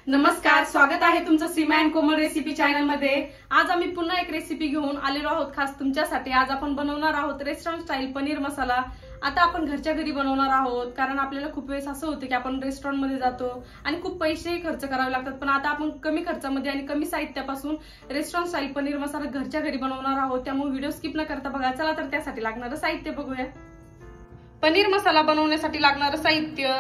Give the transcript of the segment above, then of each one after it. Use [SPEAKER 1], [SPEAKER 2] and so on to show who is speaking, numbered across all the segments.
[SPEAKER 1] नमस्कार, स्वागत आहे तुमचं सीमा अँड कोमल रेसिपी चॅनल मध्ये। आज आम्ही पुन्हा एक रेसिपी घेऊन आलेलो आहोत खास तुमच्यासाठी। आज आपण बनवणार आहोत रेस्टॉरंट स्टाईल पनीर मसाला। आता आपण घरच्या घरी बनवणार आहोत, कारण आपल्याला खूप वेळेस असं होतं की आपण रेस्टॉरंट मध्ये जातो आणि खूप पैसेही खर्च करावे लागतात, पण आता आपण कमी खर्चामध्ये आणि कमी साहित्यापासून रेस्टॉरंट स्टाईल पनीर मसाला घरच्या घरी बनवणार आहोत। त्यामुळे व्हिडिओ स्किप न करता बघा। चला तर त्यासाठी लागणारं साहित्य बघूया। पनीर मसाला बनवण्यासाठी लागणारं साहित्य,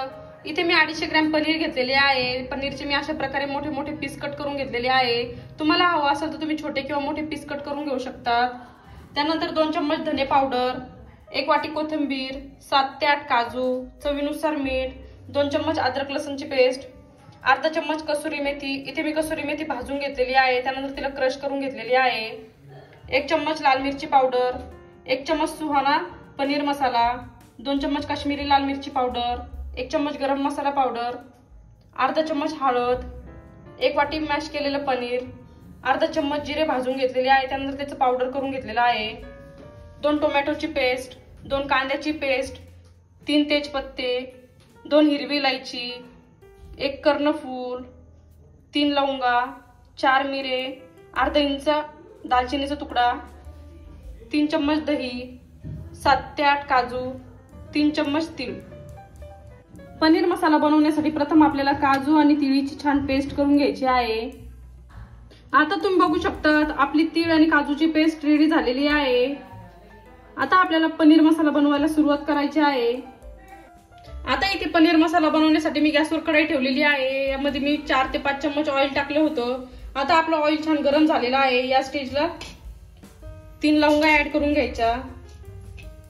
[SPEAKER 1] इथे मी 250 ग्रॅम पनीर घेतलेले आहे। पनीरचे मी अशा प्रकारे मोठे मोठे पीस कट करून घेतलेले आहे। तुम्हाला हवं असेल तर तुम्ही छोटे किंवा मोठे पीस कट करून घेऊ शकता। त्यानंतर 2 चम्मच धने पावडर, 1 वाटी कोथिंबीर, 7 ते 8 काजू, चवीनुसार मीठ, 2 चम्मच अद्रक लसूणची पेस्ट, अर्धा चम्मच कसुरी मेथी। इथे मी कसुरी मेथी भाजून घेतलेली आहे, त्यानंतर तिला क्रश करून घेतलेली आहे। 1 चम्मच लाल मिरची पावडर, 1 चम्मच सुहाना पनीर मसाला, 2 चम्मच काश्मीरी लाल मिरची पावडर, 1 चम्मच गरम मसाला पावडर, अर्धा चम्मच हळद, 1 वाटी मॅश केलेलं पनीर, अर्धा चम्मच जिरे भाजून घेतलेले आहे, त्यानंतर त्याचं पावडर करून घेतलेलं आहे। 2 टोमॅटोची पेस्ट, 2 कांद्याची पेस्ट, 3 तेजपत्ते, 2 हिरवी इलायची, 1 कर्णफूल, 3 लवंगा, 4 मिरे, अर्धा इंच दालचिनीचा तुकडा, 3 चम्मच दही, 7 ते 8 काजू, 3 चम्मच तीळ। पनीर मसाला बनवण्यासाठी प्रथम आपल्याला काजू आणि तिळीची छान पेस्ट करून घ्यायची आहे। आता तुम्ही बघू शकता आपली तीळ आणि काजूची पेस्ट रेडी झालेली आहे। आता आपल्याला पनीर मसाला बनवायला सुरुवात करायची आहे। आता इथे पनीर मसाला बनवण्यासाठी मी गॅसवर कढई ठेवलेली आहे। यामध्ये मी 4 ते 5 चम्मच ऑइल टाकलं होतं। आता आपलं ऑइल छान गरम झालेलं आहे। या स्टेजला 3 लवंगा ऍड करून घ्यायच्या,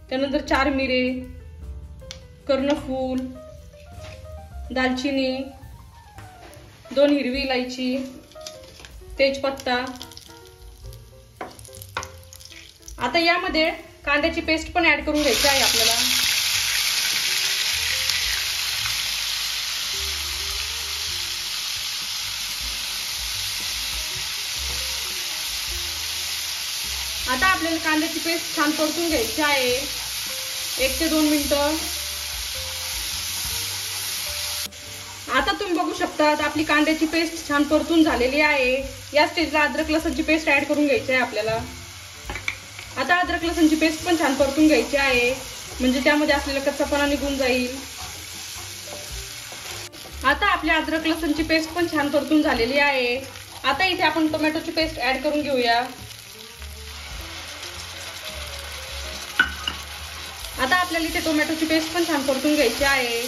[SPEAKER 1] त्यानंतर 4 मिरे, कर्णफूल, दालचिनी, 2 हिरवी इलायची, तेजपत्ता। आता यामध्ये कांद्याची पेस्ट पण ऍड करून घ्यायची आहे आपल्याला। आता आपल्याला कांद्याची पेस्ट छान परतून घ्यायची आहे 1 ते 2 मिनिटं। आता तुम्ही बघू शकता आपली कांद्याची पेस्ट छान परतून झालेली आहे। या स्टेजला अद्रक लसूणची पेस्ट ऍड करून घ्यायची आहे आपल्याला। आता अद्रक लसूणची पेस्ट पण छान परतून घ्यायची आहे, म्हणजे त्यामध्ये असलेला कच्चापणा निघून जाईल। आता आपली अद्रक लसूणची पेस्ट पण छान परतून झालेली आहे। आता इथे आपण टोमॅटोची पेस्ट ऍड करून घेऊया। आता आपल्याला इथे टोमॅटोची पेस्ट पण छान परतून घ्यायची आहे।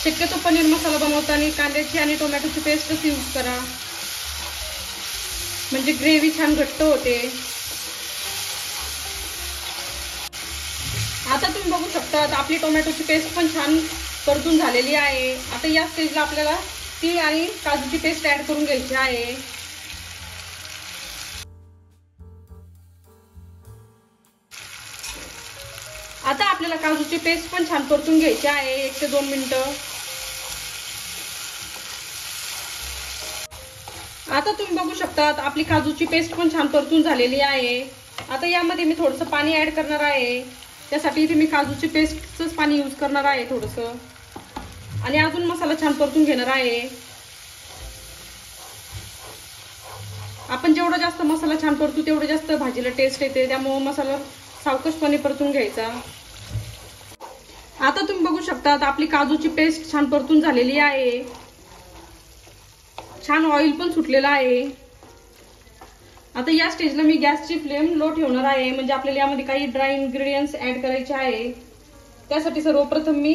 [SPEAKER 1] शक्यतो पनीर मसाला बनवताना कांद्याची आणि टोमॅटोची पेस्टच यूज करा, म्हणजे ग्रेव्ही छान घट्ट होते। आता तुम्ही बघू शकता आपली टोमॅटोची पेस्ट पण छान परतून झालेली आहे। आता या स्टेजला आपल्याला तीळ आणि काजूची पेस्ट ऍड करून घ्यायची आहे। आता आपल्याला काजूची पेस्ट पण छान परतून घ्यायची आहे 1 ते 2 मिनिटं। आता तुम्ही बघू शकता आपली काजूची पेस्ट पण छान परतून झालेली आहे। आता यामध्ये मी थोडंसं पाणी ऍड करणार आहे, त्यासाठी इथे मी काजूची पेस्टच पाणी यूज करणार आहे थोडंसं, आणि अजून मसाला छान परतून घेणार आहे। आपण जेवढा जास्त मसाला छान परतू तेवढं जास्त भाजीला टेस्ट येते, त्यामुळे मसाला सावकाशपणे परतून घ्यायचा। आता तुम्ही बघू शकता आपली काजूची पेस्ट छान परतून झालेली आहे, छान ऑइल पण सुटलेला आहे। आता या स्टेजला मी गॅसची फ्लेम लो ठेवणार आहे, म्हणजे आपल्याला यामध्ये काही ड्राय इन्ग्रेडियंट्स ऍड करायचे आहे। त्यासाठी सर्वप्रथम मी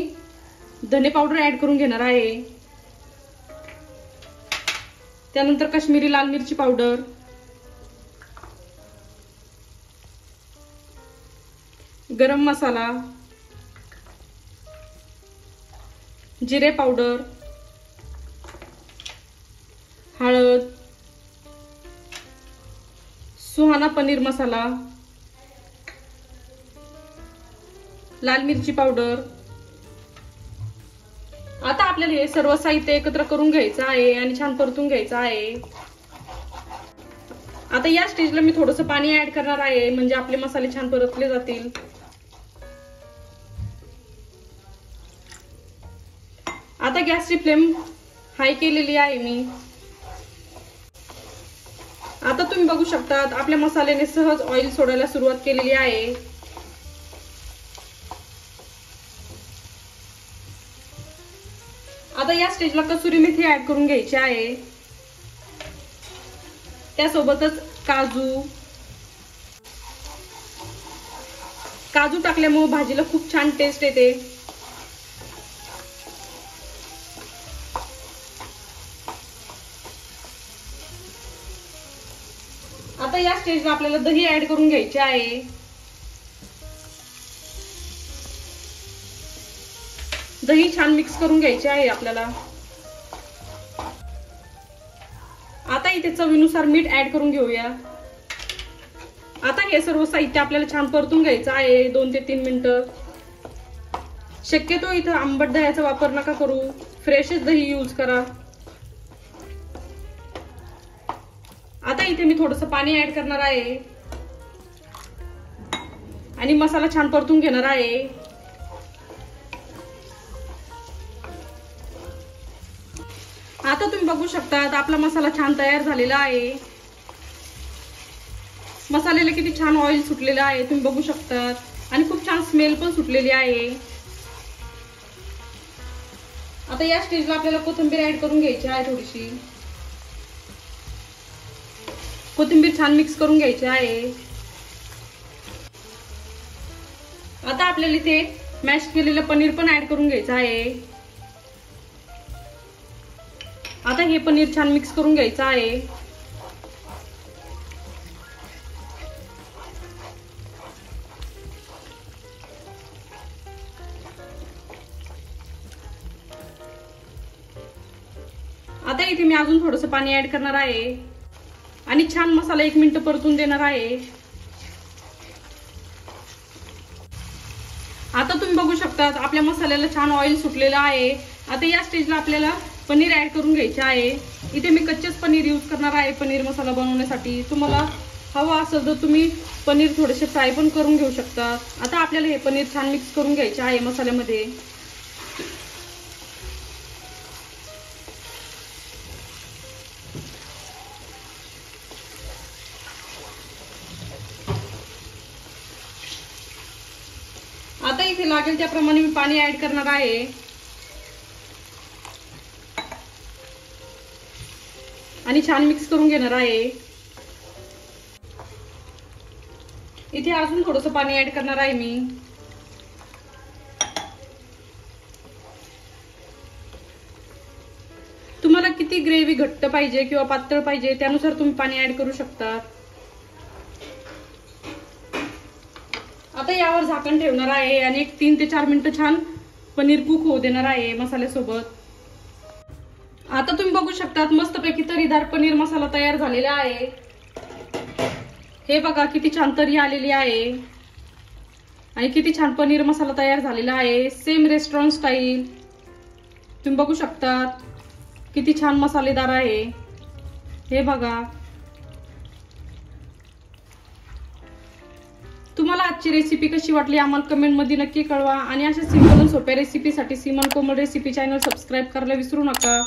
[SPEAKER 1] धने पावडर ऍड करून घेणार आहे, त्यानंतर काश्मीरी लाल मिरची पावडर, गरम मसाला, जिरे पावडर, हळद, सुहाना पनीर मसाला, लाल मिरची पावडर। आता आपल्याला हे सर्व साहित्य एकत्र करून घ्यायचं आहे आणि छान परतून घ्यायचं आहे। आता या स्टेजला मी थोडंसं पाणी ऍड करणार आहे, म्हणजे आपले मसाले छान परतले जातील। आता गॅसची फ्लेम हाय केलेली आहे मी. आता तुम्ही बघू शकता आपल्या मसाल्याने सहज ऑइल सोडायला सुरुवात केलेली आहे. आता या स्टेजला कसुरी मेथी ऍड करून घ्यायची आहे. त्यासोबतच काजू टाकल्यामुळे भाजीला खूप छान टेस्ट येते. आता या स्टेजला आपल्याला दही ऍड करून घ्यायचे आहे. दही छान मिक्स करून घ्यायचे आहे आपल्याला. आता इथे चवीनुसार मीठ ऍड करून घेऊया. आता हे सर्व साहित्य आपल्याला छान परतून घ्यायचं आहे 2 ते 3 मिनिटं. शक्यतो इथं आंबट दह्याचा वापर नका करू, फ्रेशच दही यूज करा. आता इथे मी थोडंसं पाणी ऍड करणार आहे आणि मसाला छान परतून घेणार आहे. आता तुम्ही बघू शकता आपला मसाला छान तयार झालेला आहे. मसाल्याला किती छान ऑइल सुटलेलं आहे तुम्ही बघू शकता आणि खूप छान स्मेल पण सुटलेली आहे. आता या स्टेजला आपल्याला कोथिंबीर ऍड करून घ्यायची आहे. थोडीशी कोथिंबीर छान मिक्स करून घ्यायची आहे. आता आपल्याला इथे मॅश केलेलं पनीर पण ऍड करून घ्यायचं आहे. आता हे पनीर छान मिक्स करून घ्यायचं आहे. आता इथे मी अजून थोडंसं पाणी ऍड करणार आहे आणि छान मसाला 1 मिनिट परतून देणार आहे. आता तुम्ही बघू शकता आपल्या मसाल्याला छान ऑइल सुटलेलं आहे. आता या स्टेजला आपल्याला पनीर ऍड करून घ्यायचे आहे. इथे मी कच्चेच पनीर यूज करणार आहे पनीर मसाला बनवण्यासाठी. तुम्हाला हवा असेल तर तुम्ही पनीर थोडेसे फ्राय पण करून घेऊ शकता. आता आपल्याला हे पनीर छान मिक्स करून घ्यायचे आहे मसाल्यामध्ये. आता इथे लागेल त्याप्रमाणे मी पाणी ऍड करणार आहे आणि छान मिक्स करून घेणार आहे. इथे अजून थोडंसं पाणी ऍड करणार आहे मी. तुम्हाला किती ग्रेव्ही घट्ट पाहिजे किंवा पातळ पाहिजे त्यानुसार तुम्ही पाणी ऍड करू शकता. आता यावर झाकण ठेवणार आहे आणि 3 ते 4 मिनिटं छान पनीर कुक होऊ देणार आहे मसाल्यासोबत. आता तुम्ही बघू शकता मस्तपैकी तरीदार पनीर मसाला तयार झालेला आहे. हे बघा किती छान तरी आलेली आहे आणि किती छान पनीर मसाला तयार झालेला आहे. Same restaurant style. तुम्ही बघू शकता किती छान मसालेदार आहे. हे बघा. तुम्हाला आजची रेसिपी कशी वाटली आम्हाला कमेंट मध्ये नक्की कळवा आणि अशा सिंपल आणि सोप्या रेसिपीसाठी सीमन कोमल रेसिपी चॅनल सबस्क्राईब करायला विसरू नका.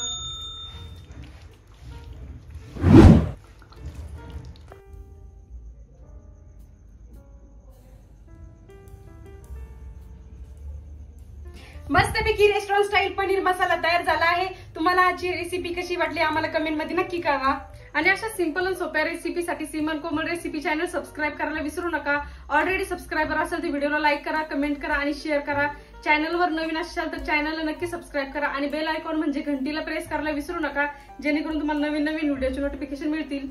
[SPEAKER 2] मस्तपैकी रेस्टॉरंट स्टाईल पनीर मसाला तयार झाला आहे. तुम्हाला आजची रेसिपी कशी वाटली आम्हाला कमेंट मध्ये नक्की कळवा
[SPEAKER 1] आणि अशा सिंपल आणि सोप्या रेसिपीसाठी सीमन कोमल रेसिपी चॅनल सबस्क्राईब करायला विसरू नका. ऑलरेडी सबस्क्रायबर असेल तर व्हिडिओला लाईक करा, कमेंट करा आणि शेअर करा. चॅनलवर नवीन असाल तर चॅनलला नक्की सबस्क्राईब करा आणि बेल आयकॉन म्हणजे घंटीला प्रेस करायला विसरू नका जेणेकरून तुम्हाला नवीन नवीन व्हिडिओचे नोटिफिकेशन मिळतील.